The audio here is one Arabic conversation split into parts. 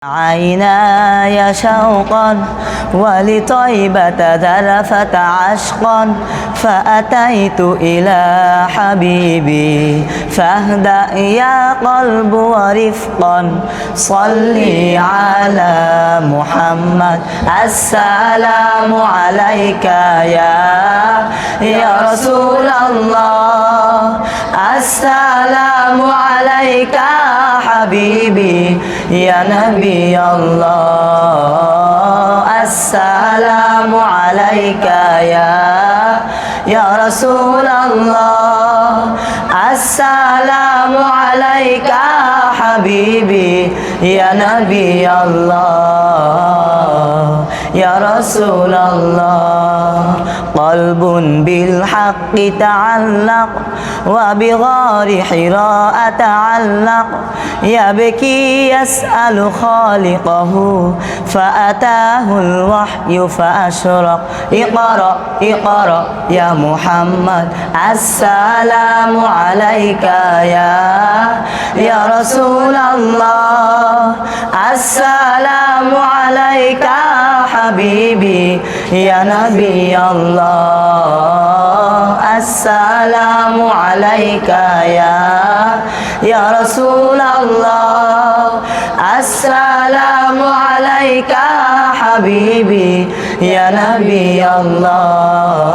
عيناي شوقا ولطيبة ذرفت عشقا فأتيت إلى حبيبي فاهدأ يا قلب ورفقا صلي على محمد السلام عليك يا رسول الله السلام عليك حبيبي يا نبي الله السلام عليك يا رسول الله السلام عليك حبيبي يا نبي الله يا رسول الله قلب بالحق تعلق وبغار حراء تعلق يبكي يسأل خالقه فأتاه الوحي فأشرق اقرأ اقرأ يا محمد السلام عليك يا رسول الله السلام عليك حبيبي يا نبي الله السلام عليك يا رسول الله السلام عليك حبيبي يا نبي الله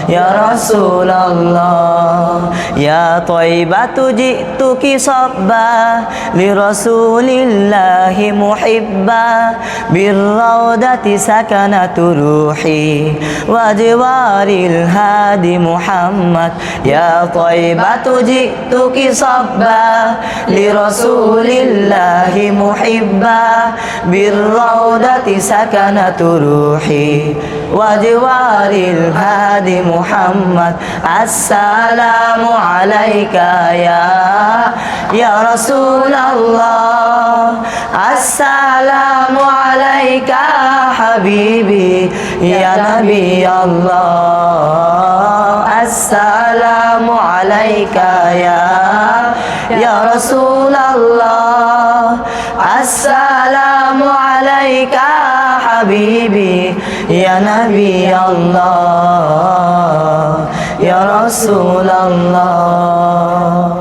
يا رسول الله يا طيبة جئتك صبا لرسول الله محبا بالروضة سكنت روحي وجوار الهادي محمد يا طيبة جئتك صبا لرسول الله محبا بالروضة سكنت روحي وجوار الهادي محمد السلام عليك يا رسول الله السلام عليك حبيبي يا نبي الله السلام عليك يا رسول الله السلام عليك حبيبي يا نبي الله يا رسول الله